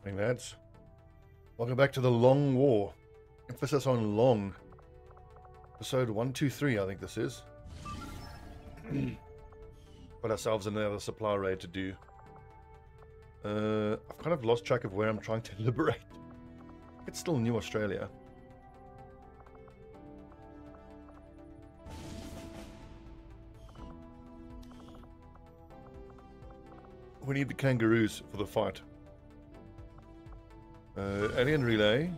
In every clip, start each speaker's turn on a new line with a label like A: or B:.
A: Hey lads, welcome back to the Long War. Emphasis on long. Episode 123, I think this is. Got ourselves another supply raid to do. I've kind of lost track of where I'm trying to liberate. It's still New Australia. We need the kangaroos for the fight. Alien Relay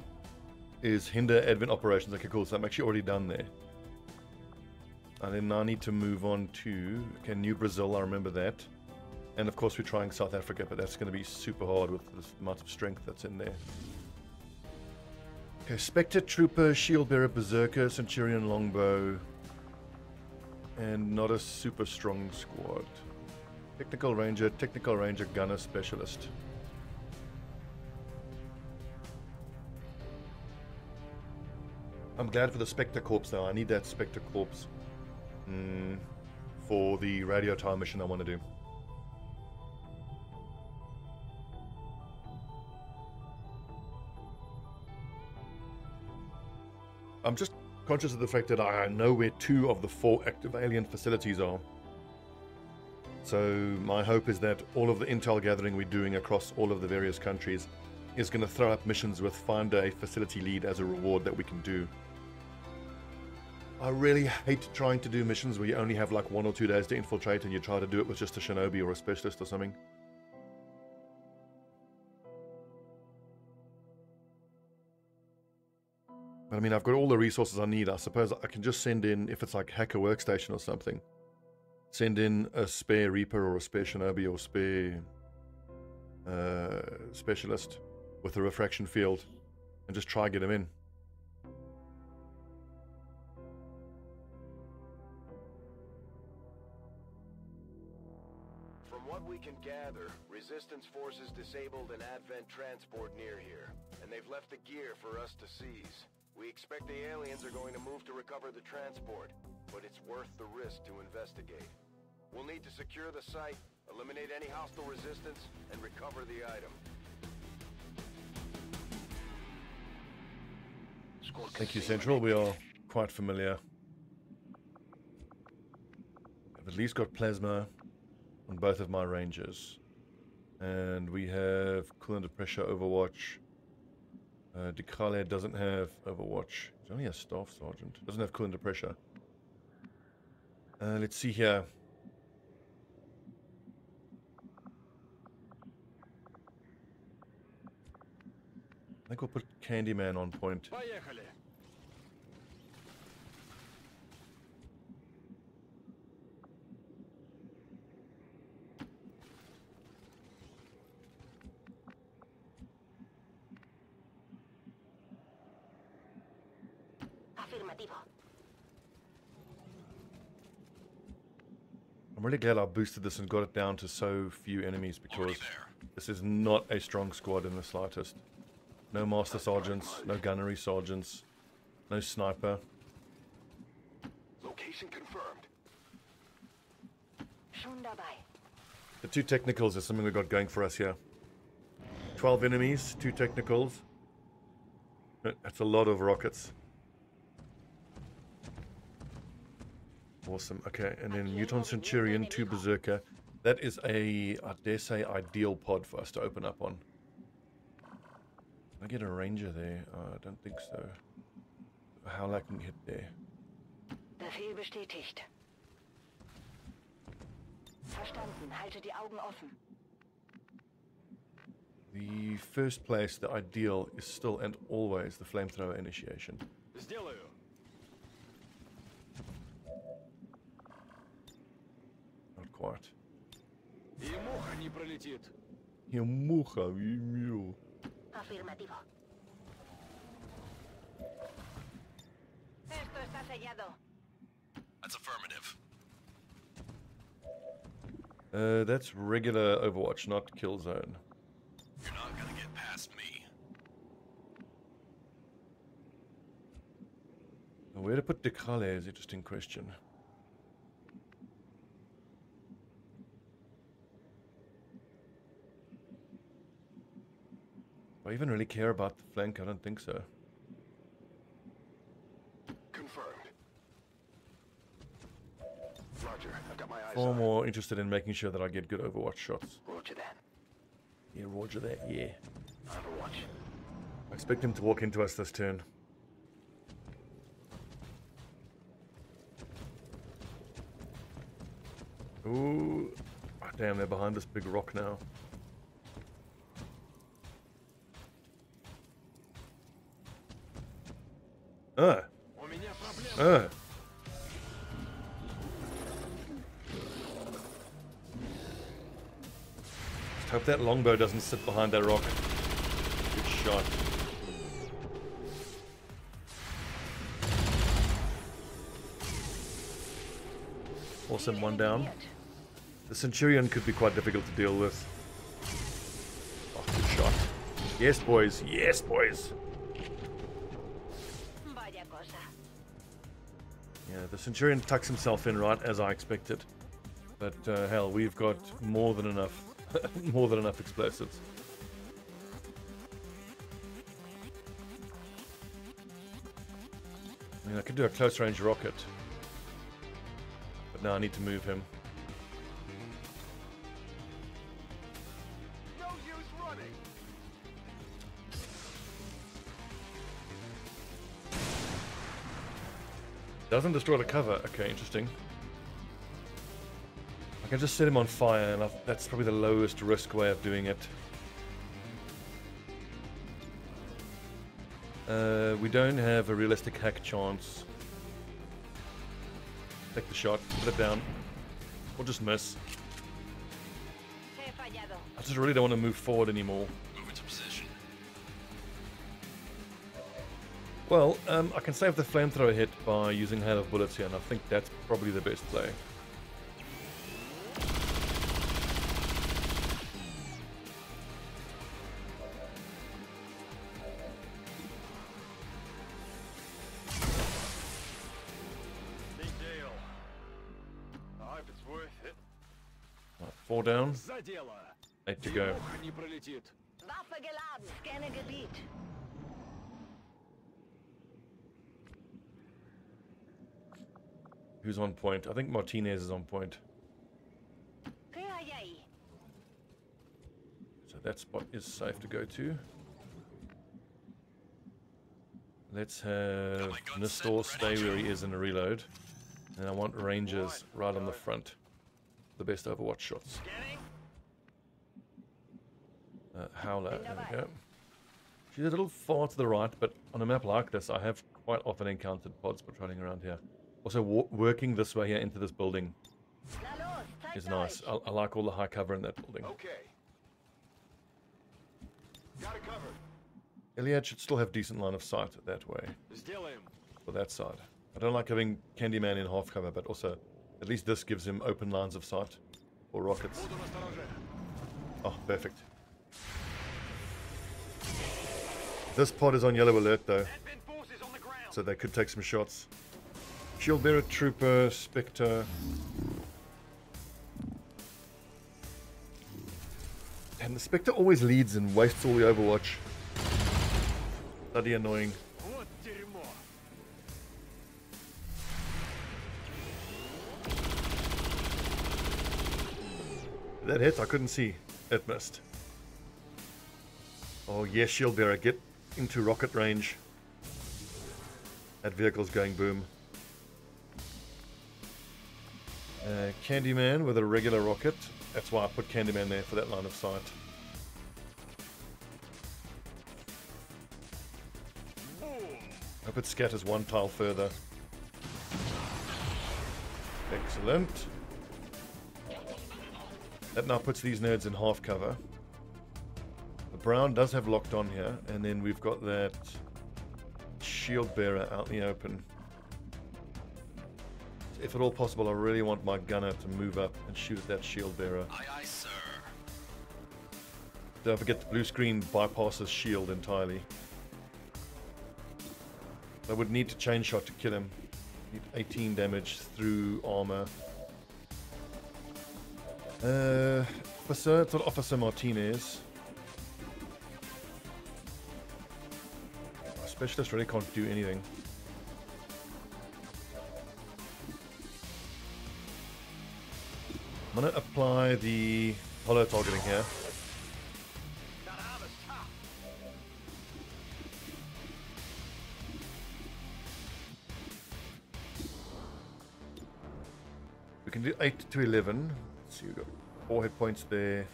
A: is hinder advent operations. Okay, cool. So I'm actually already done there. And then I need to move on to New Brazil. I remember that. And of course we're trying South Africa, but that's going to be super hard with the amount of strength that's in there. Okay, Spectre, Trooper, Shield Bearer, Berserker, Centurion, Longbow. And not a super strong squad. Technical Ranger, Gunner, Specialist. I'm glad for the Spectre Corps though. I need that Spectre Corps for the radio tower mission I want to do. I'm just conscious of the fact that I know where 2 of the 4 active alien facilities are. So my hope is that all of the intel gathering we're doing across all of the various countries is going to throw up missions with find a facility lead as a reward that we can do. I really hate trying to do missions where you only have like 1 or 2 days to infiltrate and you try to do it with just a shinobi or a specialist or something. But I mean, I've got all the resources I need. I suppose I can just send in, if it's like hacker workstation or something, send in a spare Reaper or a spare shinobi or spare specialist with a refraction field and just try get them in.
B: From what we can gather, Resistance forces disabled an Advent transport near here, and they've left the gear for us to seize. We expect the aliens are going to move to recover the transport, but it's worth the risk to investigate. We'll need to secure the site, eliminate any hostile resistance, and recover the item.
A: Thank you, Central. We are quite familiar. I've at least got plasma on both of my rangers. And we have cool under pressure Overwatch. Dekale doesn't have Overwatch. He's only a staff sergeant. Doesn't have cool under pressure. Let's see here. I think we'll put Candyman on point. I'm really glad I boosted this and got it down to so few enemies because this is not a strong squad in the slightest. No Master Sergeants, no Gunnery Sergeants, no Sniper.
B: Location confirmed.
A: The 2 technicals is something we got going for us here. 12 enemies, 2 technicals. That's a lot of rockets. Awesome. Okay, and then Muton Centurion, 2 Berserker. That is a, I dare say, ideal pod for us to open up on. Can I get a ranger there? I don't think so. How I can hit there?
C: Befehl bestätigt. Verstanden. Halte die Augen offen.
A: The first place, the ideal, is still and always the flamethrower initiation.
B: Сделаю.
A: Not quite.
B: И муха не пролетит.
A: Я муха, имю.
C: Afirmativo. Esto está sellado.
B: That's affirmative.
A: That's regular Overwatch, not Killzone.
B: You're not gonna get past me.
A: Where to put Dekale is an interesting question. Do I even really care about the flank? I don't think so.
B: Confirmed. Roger, I've got my eyes
A: Far
B: on it.
A: more interested in making sure that I get good Overwatch shots.
C: Roger that.
A: Yeah, roger that, yeah.
C: Overwatch.
A: I expect him to walk into us this turn. Ooh. Oh, damn, they're behind this big rock now. Just hope that longbow doesn't sit behind that rock. Good shot. Awesome, one down. The Centurion could be quite difficult to deal with. Oh, good shot. Yes, boys. Yes, boys. Yeah, the Centurion tucks himself in right as I expected. But hell, we've got more than enough, more than enough explosives. I mean, I could do a close range rocket, but now I need to move him.
B: No use running.
A: Doesn't destroy the cover. Okay, interesting. I can just set him on fire, and that's probably the lowest risk way of doing it. We don't have a realistic hack chance. Take the shot, put it down, or just miss. I just really don't want to move forward anymore.
B: Move into position.
A: Well, I can save the flamethrower hit by using hail of bullets here, and I think that's probably the best play.
B: Big deal. I hope it's worth it.
A: Right, 4 down,
B: За дело.
A: 8 to go.
B: Муха не пролетит.
C: Waffe geladen. Scanne Gebiet.
A: Who's on point? I think Martinez is on point. So that spot is safe to go to. Let's have Nistor stay where he is in a reload. And I want Rangers right on the front. The best Overwatch shots. Howler, there we go. She's a little far to the right, but on a map like this, I have quite often encountered pods patrolling around here. Also, working this way here into this building is nice. I like all the high cover in that building.
B: Okay. Got it covered.
A: Iliad should still have decent line of sight that way,
B: Сделаем.
A: for that side. I don't like having Candyman in half cover, but also, at least this gives him open lines of sight for rockets.
B: Буду настороже.
A: Oh, perfect. This pod is on yellow alert though,
B: Advent forces on the ground.
A: so they could take some shots. Shield Bearer, Trooper, Spectre. And the Spectre always leads and wastes all the Overwatch. Bloody annoying.
B: Вот дерьмо.
A: That hit, I couldn't see. It missed. Oh yes, Shield Bearer, get into rocket range. That vehicle's going boom. Candyman with a regular rocket. That's why I put Candyman there, for that line of sight. Hope it scatters one tile further. Excellent. That now puts these nerds in half cover. The brown does have locked on here, and then we've got that shield bearer out in the open. If at all possible, I really want my gunner to move up and shoot at that shield bearer.
B: Aye, aye, sir.
A: Don't forget the blue screen bypasses shield entirely. I would need to chain shot to kill him. Need 18 damage through armor. Officer Martinez. Specialist really can't do anything. I'm going to apply the hollow targeting here. We can do 8 to 11. Let's see, we've got 4 hit points there.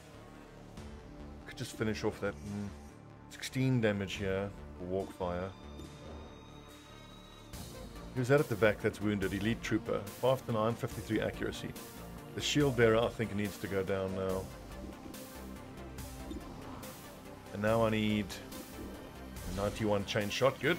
A: Could just finish off that. 16 damage here for walk fire. Who's that at the back that's wounded? Elite Trooper. 5 to 9, 53 accuracy. The shield bearer, I think, needs to go down now. And now I need a 91 chain shot. Good.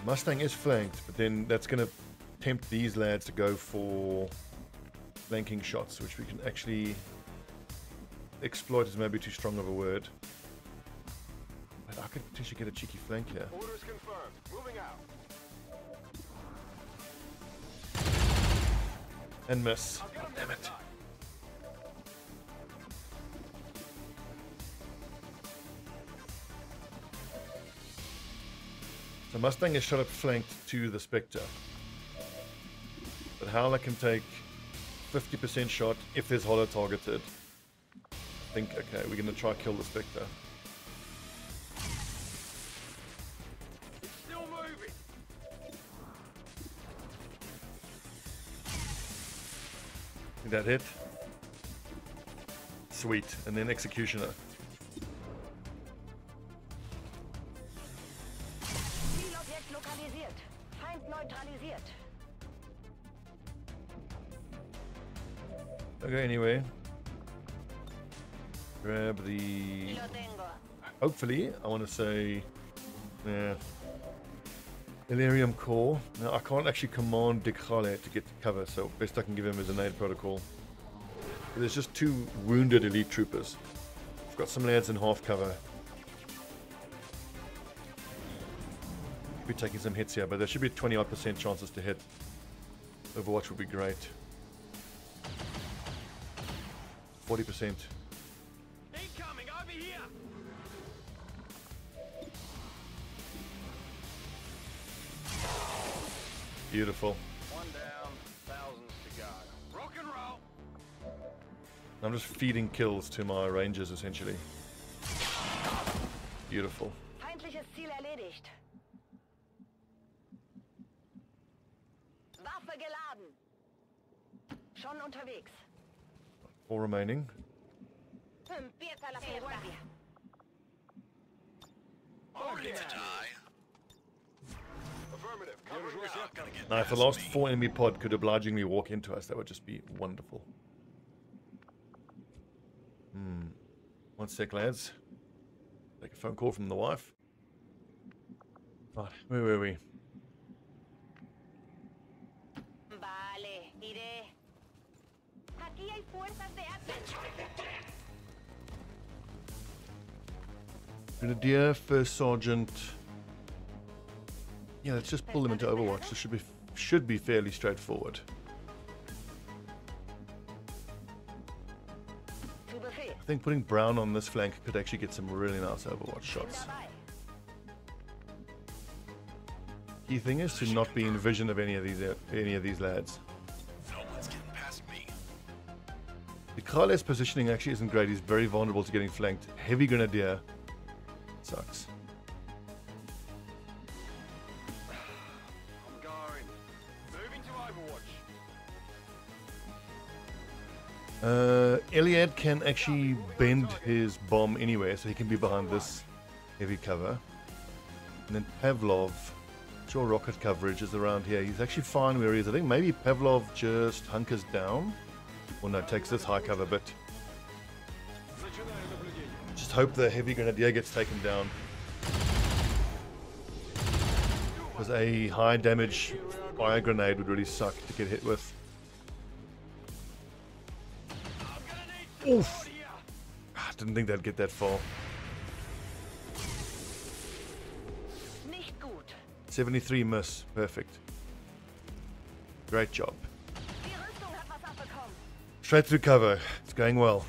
A: Mustang is flanked, but then that's going to tempt these lads to go for flanking shots, which we can actually exploit is maybe too strong of a word. But I could potentially get a cheeky flank here.
B: Orders confirmed. Moving out.
A: And miss. Damn it. So Mustang is shot up flanked to the Spectre. But Howler can take 50% shot if there's hollow targeted. I think, okay, we're going to try kill the Spectre.
B: It's still moving.
A: Did that hit? Sweet. And then Executioner.
C: Zielobjekt lokalisiert. Feind neutralisiert.
A: Okay, anyway. Grab the...
C: Lo tengo.
A: Hopefully, I want to say... Yeah. Illyrium Core. Now, I can't actually command Gatecrasher to get to cover, so best I can give him is a nade protocol. But there's just 2 wounded elite troopers. I've got some lads in half cover. Be taking some hits here, but there should be 20-odd% chances to hit. Overwatch would be great. 40%.
B: Incoming over here.
A: Beautiful.
B: One down, thousands to go. Rock and roll.
A: I'm just feeding kills to my rangers, essentially. Beautiful.
C: Feindliches Ziel erledigt. Waffe geladen. Schon unterwegs.
A: 4 remaining.
C: Empieza la fiesta.
B: Affirmative. Cover now.
A: Now, if the last 4 enemy pod could obligingly walk into us, that would just be wonderful. 1 sec, lads. Take a phone call from the wife. Right, where were we?
C: Vale, iré. Aquí hay fuerzas de ataque.
A: Grenadier, First Sergeant. Yeah, let's just pull them into Overwatch. This should be fairly straightforward.
C: Zu Befehl.
A: I think putting Brown on this flank could actually get some really nice Overwatch shots.
C: Dabei.
A: Key thing is to not be in vision of any of these lads.
B: No one's getting past me.
A: The Carles positioning actually isn't great. He's very vulnerable to getting flanked. Heavy Grenadier sucks.
B: I'm going. Moving to Overwatch.
A: Iliad can actually bend his bomb anywhere, so he can be behind this heavy cover. And then Pavlov, sure rocket coverage is around here. He's actually fine where he is. I think maybe Pavlov just hunkers down. Or no, takes this high cover, but just hope the heavy Grenadier gets taken down. Because a high damage fire grenade would really suck to get hit with. Oof! I didn't think they'd get that far.
C: Nicht gut.
A: 73 miss. Perfect. Great job.
C: Die Rüstung hat was abbekommen.
A: Straight through cover. It's going well.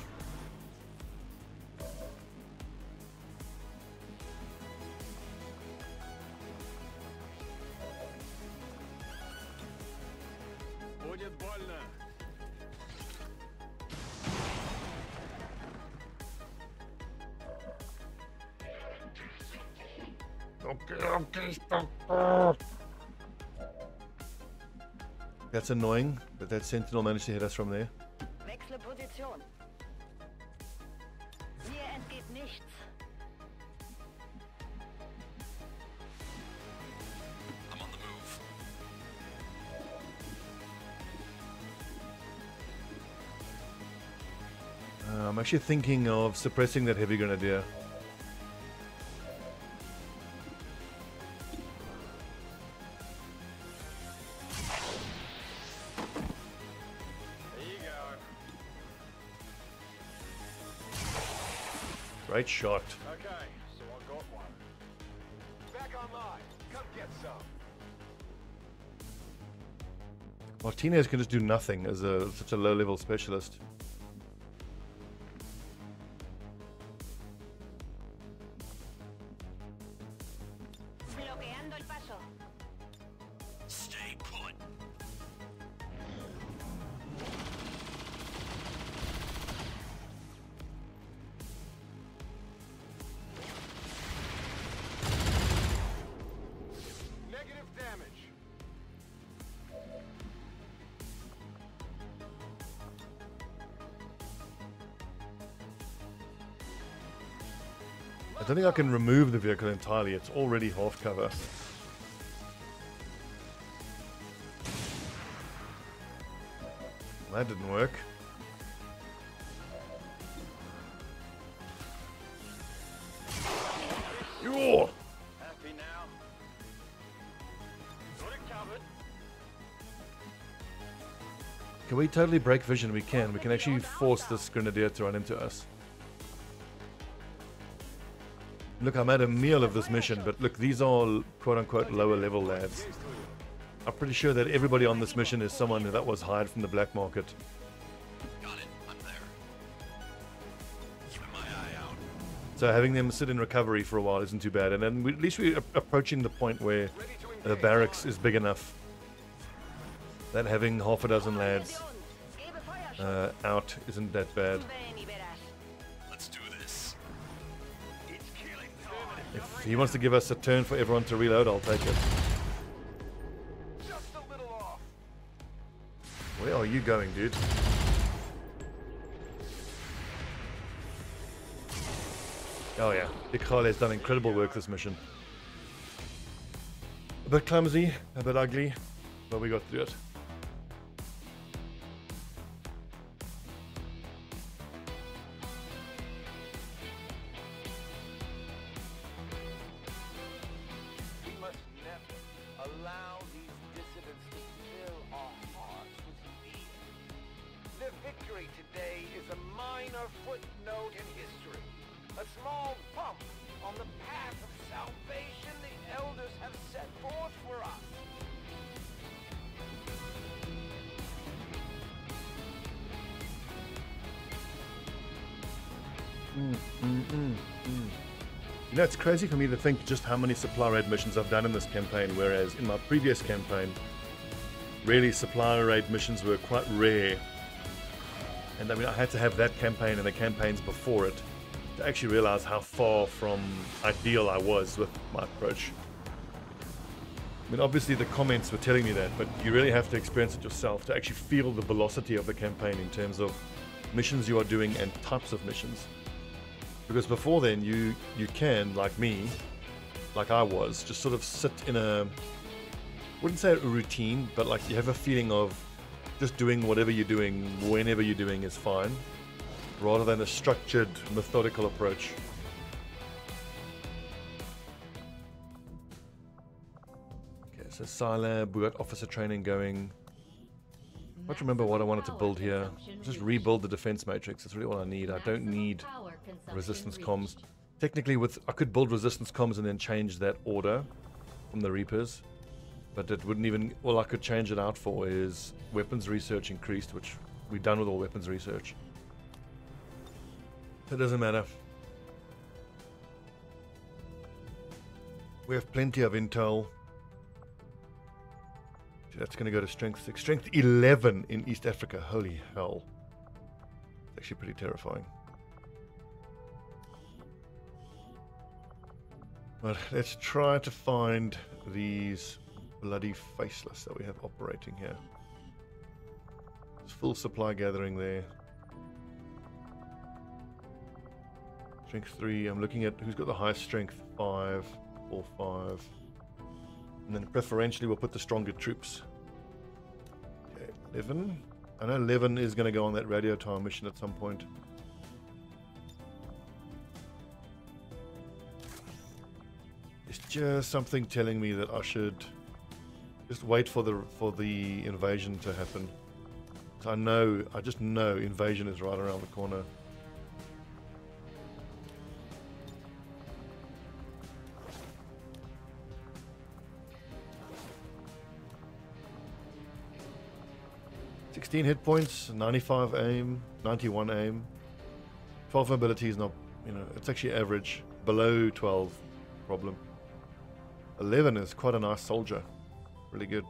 B: Будет больно.
A: That's annoying, but that sentinel managed to hit us from there.
C: Wechsle Position. Mir entgeht nichts.
B: I'm on the move.
A: I'm actually thinking of suppressing that heavy grenadier.
B: There you go.
A: Great shot.
B: Okay, so I got one. Back online. Come get some.
A: Martinez can just do nothing as such a low-level specialist.
C: Bloqueando el paso.
B: Stay put. Negative damage.
A: I don't think I can remove the vehicle entirely. It's already half cover. That didn't work. Yo!
B: Happy now? Got it covered.
A: Can we totally break vision? We can. We can actually force this grenadier to run into us. Look, I made a meal of this mission, but look, these are quote-unquote lower level lads. I'm pretty sure that everybody on this mission is someone that was hired from the black market.
B: Got it. I'm there. Keeping my eye out.
A: So having them sit in recovery for a while isn't too bad. And then at least we're approaching the point where the barracks is big enough that having half a dozen lads
C: Gebe Feuerschutz.
A: out isn't that bad.
C: Ven y verás.
B: Let's do this. It's killing time.
A: If he wants to give us a turn for everyone to reload, I'll take it.
B: Just a little off.
A: Where are you going, dude? Oh yeah, Ikhale has done incredible work this mission. A bit clumsy, a bit ugly, but we got through it.
B: We must never allow these dissidents to fill our hearts with fear. Their victory today is a minor footnote in history. A small bump on the path of salvation the elders have set forth for us.
A: You know, it's crazy for me to think just how many supply raid missions I've done in this campaign, whereas in my previous campaign, really supply raid missions were quite rare. And I mean, I had to have that campaign and the campaigns before it to actually realize how far from ideal I was with my approach. I mean, obviously the comments were telling me that, but you really have to experience it yourself to actually feel the velocity of the campaign in terms of missions you are doing and types of missions. Because before then, you can, like me, like I was, just sort of sit in a, wouldn't say a routine, but like you have a feeling of just doing whatever you're doing, whenever you're doing is fine, rather than a structured, methodical approach. Okay, so Scilab, we got officer training going. I don't remember what I wanted to build here. Just rebuild the defense matrix. That's really what I need. I don't need resistance comms. Technically, I could build resistance comms and then change that order from the Reapers. But it wouldn't even... All I could change it out for is weapons research increased, which we're done with all weapons research. It doesn't matter. We have plenty of intel. That's going to go to strength 6. Strength 11 in East Africa. Holy hell. It's actually pretty terrifying. But let's try to find these bloody faceless that we have operating here. There's full supply gathering there. Strength 3. I'm looking at who's got the highest strength. 5, 4, 5. And then preferentially we'll put the stronger troops. Okay, 11. I know 11 is going to go on that radio tower mission at some point. It's just something telling me that I should just wait for the invasion to happen. I just know invasion is right around the corner. Hit points, 95 aim, 91 aim, 12 mobility is not, it's actually average, below 12 problem. 11 is quite a nice soldier, really good.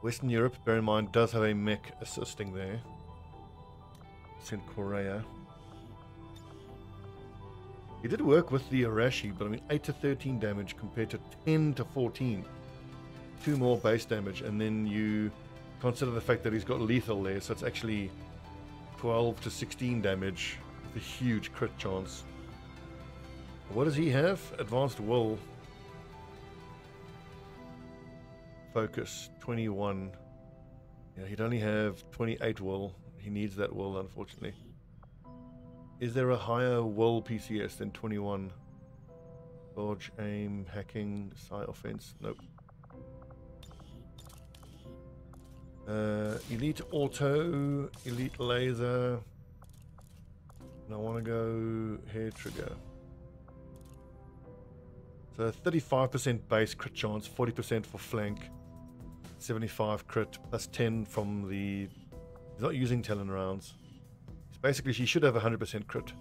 A: Western Europe, bear in mind, does have a mech assisting there. St. Korea. He did work with the Arashi, but I mean 8 to 13 damage compared to 10 to 14. 2 more base damage, and then you consider the fact that he's got lethal there, so it's actually 12 to 16 damage with a huge crit chance. What does he have? Advanced will. Focus, 21. Yeah, he'd only have 28 will. He needs that will, unfortunately. Is there a higher will PCS than 21? Dodge, aim, hacking, side offense? Nope. Elite auto, elite laser, and I want to go hair trigger. So 35% base crit chance, 40% for flank, 75 crit, plus 10 from the... He's not using Talon rounds. So basically, she should have 100% crit.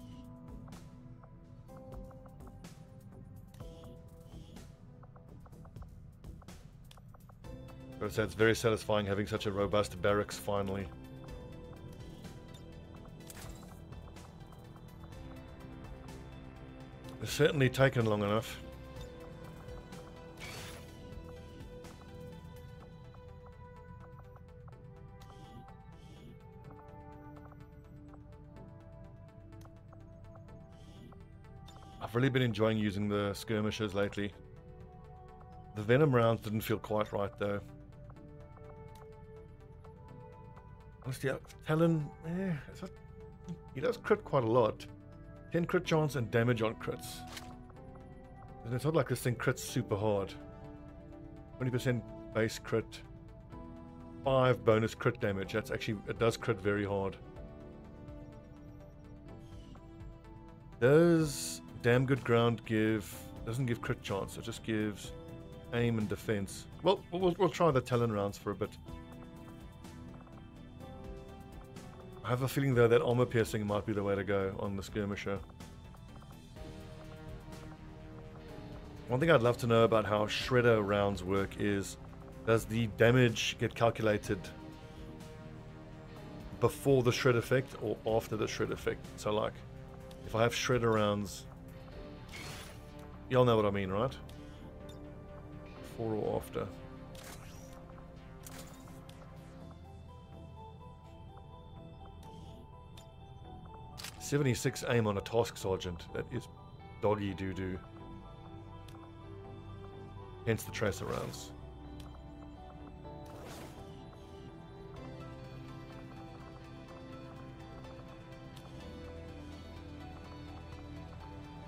A: So it's very satisfying having such a robust barracks finally. It's certainly taken long enough. I've really been enjoying using the skirmishers lately. The venom rounds didn't feel quite right though. Honestly, Talon, he does crit quite a lot. 10 crit chance and damage on crits. And it's not like this thing crits super hard. 20% base crit. 5 bonus crit damage. That's actually, it does crit very hard. Does damn good ground doesn't give crit chance, it just gives aim and defense. Well, we'll try the Talon rounds for a bit. I have a feeling though that armor piercing might be the way to go on the skirmisher. One thing I'd love to know about how shredder rounds work is, does the damage get calculated before the shred effect or after the shred effect? So like, if I have shredder rounds, y'all know what I mean, right? Before or after? 76 aim on a task sergeant. That is doggy doo-doo. Hence the tracer rounds.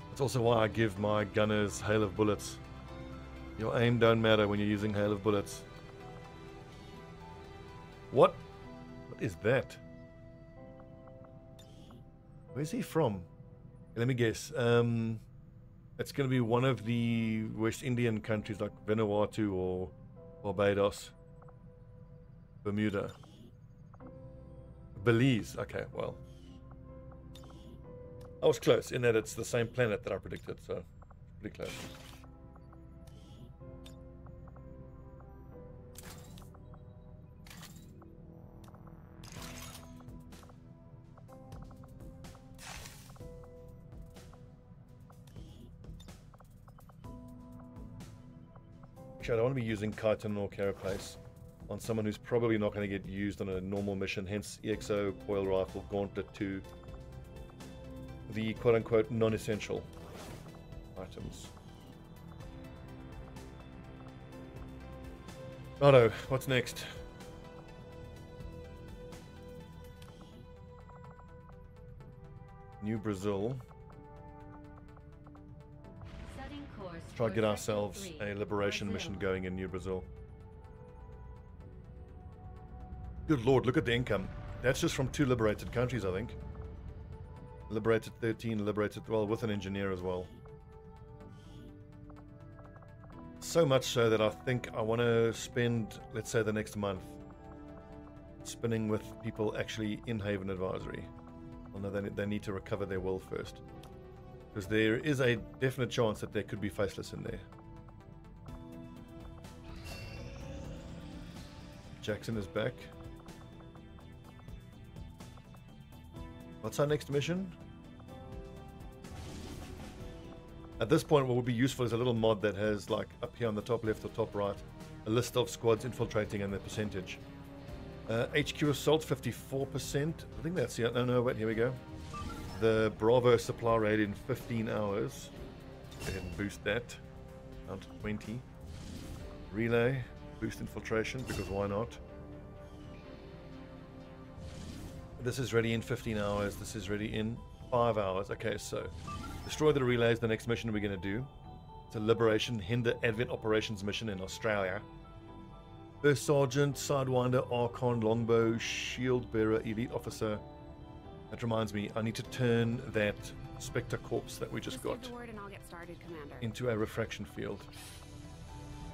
A: That's also why I give my gunners hail of bullets. Your aim don't matter when you're using hail of bullets. What? What is that? Where's he from? Let me guess. It's going to be one of the West Indian countries like Vanuatu or Barbados. Bermuda. Belize. Okay, well. I was close in that it's the same planet that I predicted, so pretty close. I don't want to be using chitin or carapace on someone who's probably not going to get used on a normal mission, hence EXO, coil rifle, gauntlet 2, the quote-unquote non-essential items. Otto, what's next? New Brazil. Try to get ourselves a liberation mission going in New Brazil. Good lord, look at the income. That's just from 2 liberated countries, I think. Liberated 13, liberated, well, with an engineer as well. So much so that I think I want to spend, let's say, the next month spinning with people actually in Haven Advisory. Although they need to recover their will first. Because there is a definite chance that there could be faceless in there. Jackson is back. What's our next mission? At this point, what would be useful is a little mod that has, like, up here on the top left or top right, a list of squads infiltrating and their percentage. HQ assault 54%. I think that's it. No, wait, here we go. The Bravo supply rate in 15 hours. Go ahead and boost that. Down to 20. Relay. Boost infiltration, because why not? This is ready in 15 hours. This is ready in 5 hours. Okay, so destroy the relays. The next mission we're going to do. It's a Liberation Hinder Advent Operations mission in Australia. First Sergeant, Sidewinder, Archon, Longbow, Shield Bearer, Elite Officer. That reminds me, I need to turn that Spectre Corpse that we just got into a refraction field.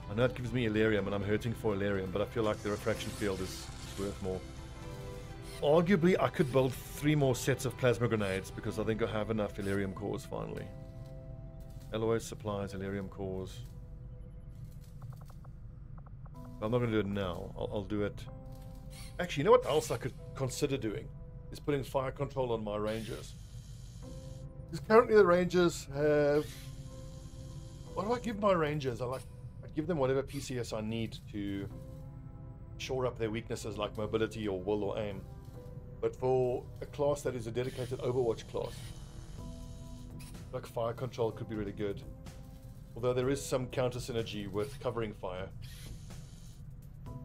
A: I know it gives me Elerium and I'm hurting for Elerium, but I feel like the refraction field is worth more. Arguably, I could build 3 more sets of plasma grenades because I think I have enough Elerium cores finally. Alloys, supplies, Elerium cores. But I'm not going to do it now. I'll do it. Actually, you know what else I could consider doing? Is putting fire control on my Rangers. Because currently the Rangers have... What do I give my Rangers? I give them whatever PCS I need to shore up their weaknesses like mobility or will or aim. But for a class that is a dedicated Overwatch class, like fire control could be really good. Although there is some counter synergy with covering fire.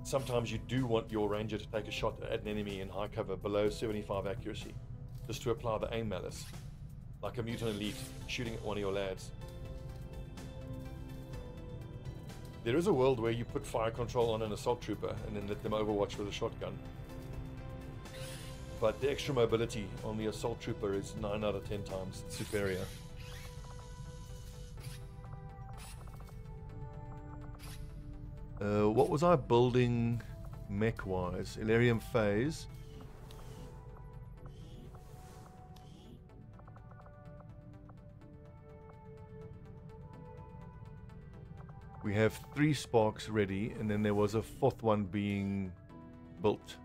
A: Sometimes you do want your Ranger to take a shot at an enemy in high cover below 75 accuracy, just to apply the aim malice, like a mutant elite shooting at one of your lads. There is a world where you put fire control on an assault trooper and then let them overwatch with a shotgun. But the extra mobility on the assault trooper is 9 out of 10 times superior. What was I building mech-wise? Elerium phase. We have 3 sparks ready, and then there was a 4th one being built.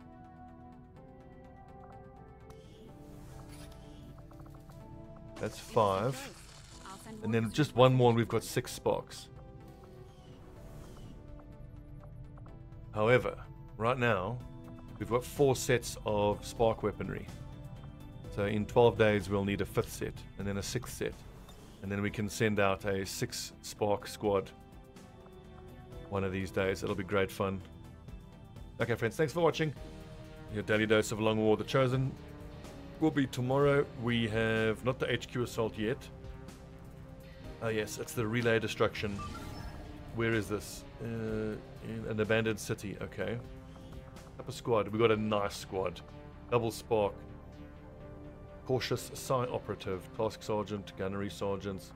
A: That's 5. And then just 1 more, and we've got 6 sparks. However, right now, we've got 4 sets of spark weaponry. So in 12 days, we'll need a 5th set, and then a 6th set. And then we can send out a 6 spark squad one of these days. It'll be great fun. Okay, friends, thanks for watching. Your daily dose of Long War: The Chosen will be tomorrow. We have not the HQ assault yet. Oh yes, it's the relay destruction. Where is this? In an abandoned city. Okay. Up a squad. We got a nice squad. Double spark. Cautious Psi operative. Task sergeant. Gunnery sergeants.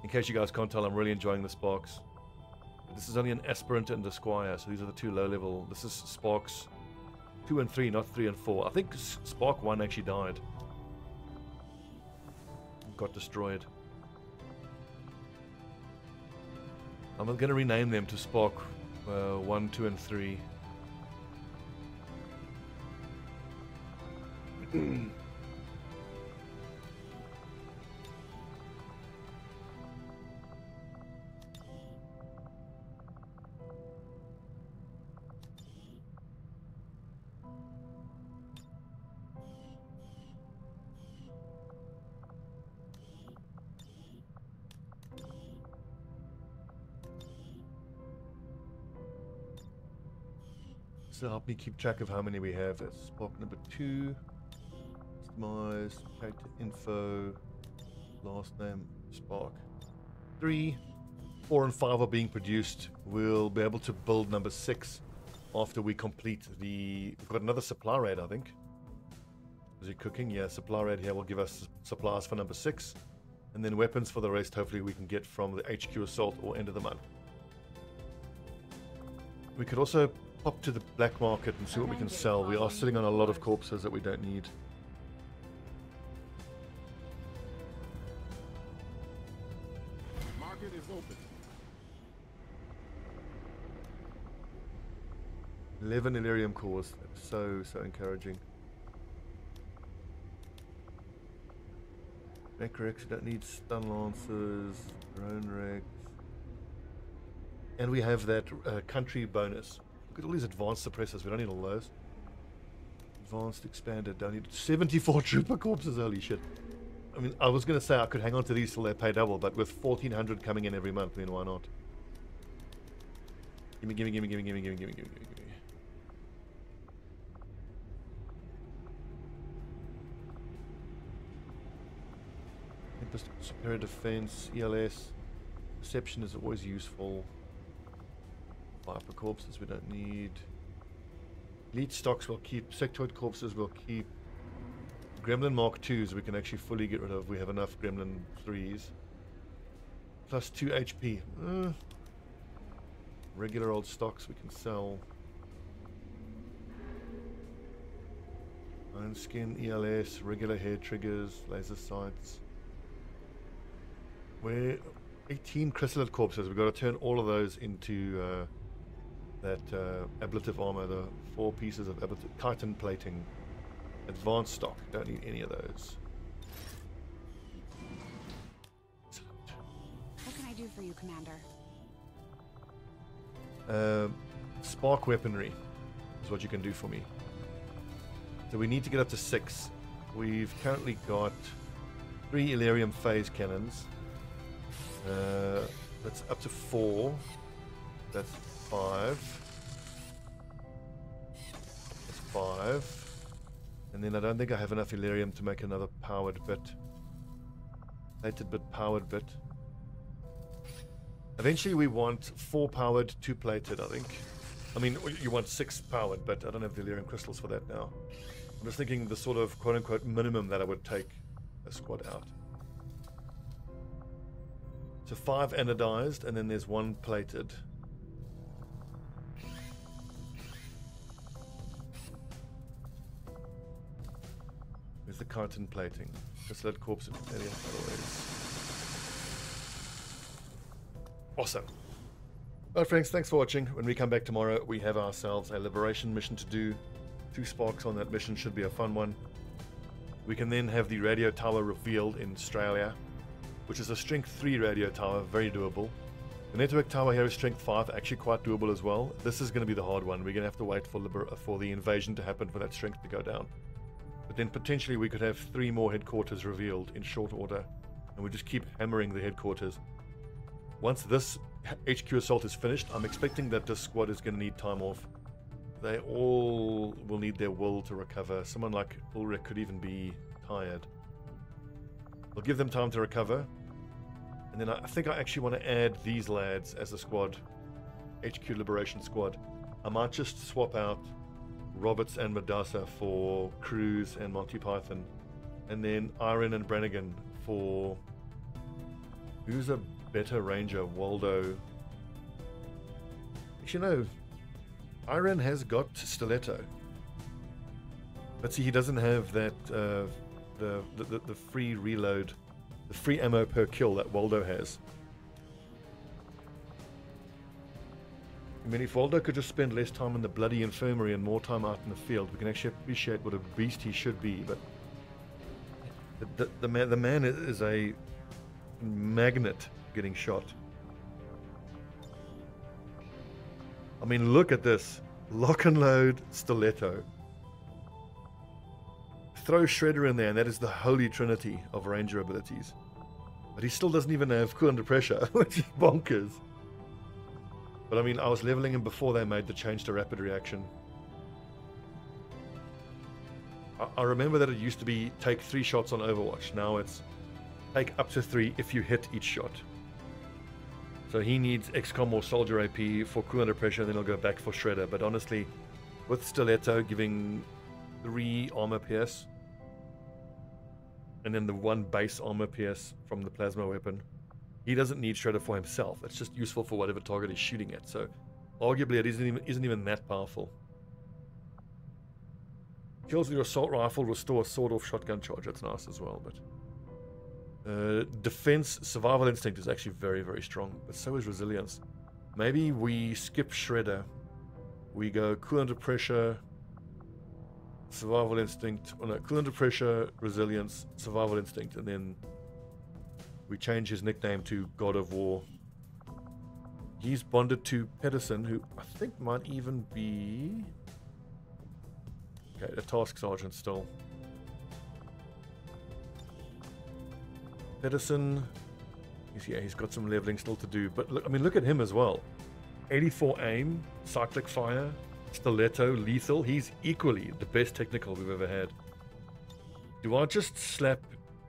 A: In case you guys can't tell, I'm really enjoying the Sparks. This is only an Aspirant and a Squire, so these are the two low level. This is Sparks 2 and 3, not 3 and 4. I think Spark 1 actually died. Got destroyed. I'm going to rename them to Spark 1, 2, and 3. So help me keep track of how many we have. That's Spark number 2. Customize, character info, last name, Spark 3. 4 and 5 are being produced. We'll be able to build number 6 after we complete the... We've got another supply raid, I think. Is it cooking? Yeah, supply raid here will give us supplies for number 6. And then weapons for the rest, hopefully we can get from the HQ Assault or end of the month. We could also pop to the black market and see what we can sell. We are sitting on a lot of corpses that we don't need.
D: Market is open.
A: 11 Illyrium cores. So encouraging. Gatecrasher, you don't need stun lancers, drone wrecks. And we have that country bonus. Look at all these advanced suppressors. We don't need all those. Advanced, expanded. Don't need 74 trooper corpses. Holy shit. I mean, I was going to say I could hang on to these till they pay double, but with 1,400 coming in every month, I mean, why not? Gimme, gimme, gimme, gimme, gimme, gimme, gimme, gimme, gimme. Superior defense, ELS. Perception is always useful. Viper corpses we don't need. Elite stocks we'll keep. Sectoid corpses we'll keep. Gremlin Mark 2s we can actually fully get rid of. We have enough Gremlin 3s. Plus 2 HP. Regular old stocks we can sell. Iron Skin, ELS, regular hair triggers, laser sights. We're 18 chrysalid corpses. We've got to turn all of those into that ablative armor, the 4 pieces of chitin plating. Advanced stock, don't need any of those.
E: What can I do for you, Commander?
A: Spark weaponry is what you can do for me. So we need to get up to 6. We've currently got 3 Illyrium phase cannons. That's up to 4. That's 5. That's 5. And then I don't think I have enough Illyrium to make another powered bit. Plated bit, powered bit. Eventually we want 4 powered, 2 plated, I think. I mean, you want 6 powered, but I don't have the Illyrium crystals for that now. I'm just thinking the sort of quote-unquote minimum that I would take a squad out. So 5 anodized, and then there's 1 plated. There's the chitin plating. Chrysalid corpse of alien alloys. Awesome. Alright friends, thanks for watching. When we come back tomorrow, we have ourselves a liberation mission to do. 2 sparks on that mission, should be a fun one. We can then have the radio tower revealed in Australia, which is a strength 3 radio tower, very doable. The network tower here is strength 5, actually quite doable as well. This is going to be the hard one. We're going to have to wait for the invasion to happen for that strength to go down. But then potentially we could have 3 more headquarters revealed in short order, and we just keep hammering the headquarters. Once this HQ assault is finished, I'm expecting that this squad is going to need time off. They all will need their will to recover. Someone like Ulrich could even be tired. We'll give them time to recover. And then I think I actually want to add these lads as a squad. HQ Liberation Squad. I might just swap out Roberts and Madassa for Cruz and Monty Python. And then Iron and Brannigan for Who's a better ranger, Waldo? Actually, no. Iron has got stiletto, but see, he doesn't have that the free reload, the free ammo per kill that Waldo has. I mean, if Waldo could just spend less time in the bloody infirmary and more time out in the field, we can actually appreciate what a beast he should be. But the man is a magnet getting shot. I mean, look at this. Lock and load, stiletto. Throw Shredder in there, and that is the holy trinity of ranger abilities. But he still doesn't even have cool under pressure, which is bonkers. But I mean, I was leveling him before they made the change to rapid reaction. I remember that it used to be take 3 shots on Overwatch. Now it's take up to 3 if you hit each shot. So he needs XCOM or Soldier AP for cool under pressure, then he'll go back for Shredder. But honestly, with Stiletto giving 3 armor pierce, and then the 1 base armor pierce from the plasma weapon, he doesn't need Shredder for himself. It's just useful for whatever target he's shooting at. So arguably it isn't even that powerful. Kills with your assault rifle restore a sword-off shotgun charge. That's nice as well. But defense, survival instinct is actually very, very strong. But so is resilience. Maybe we skip Shredder. We go cool under pressure, survival instinct. Oh no, cool under pressure, resilience, survival instinct, and then we change his nickname to God of War. He's bonded to Pedersen, who I think might even be... Okay, a task sergeant still. Pedersen, he's got some leveling still to do. But look, I mean, look at him as well. 84 aim, cyclic fire, stiletto, lethal. He's equally the best technical we've ever had. Do I just slap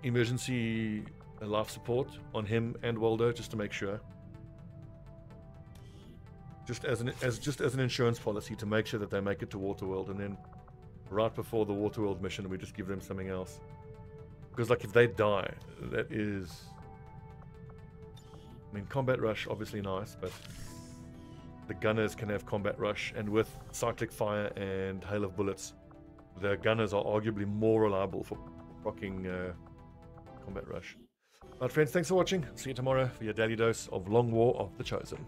A: emergency life support on him and Waldo just to make sure? Just as an insurance policy to make sure that they make it to Waterworld, and then right before the Waterworld mission we just give them something else. Because like if they die, that is... I mean, combat rush obviously nice, but the gunners can have combat rush, and with cyclic fire and hail of bullets, the gunners are arguably more reliable for rocking combat rush. Alright friends, thanks for watching. See you tomorrow for your daily dose of Long War of the Chosen.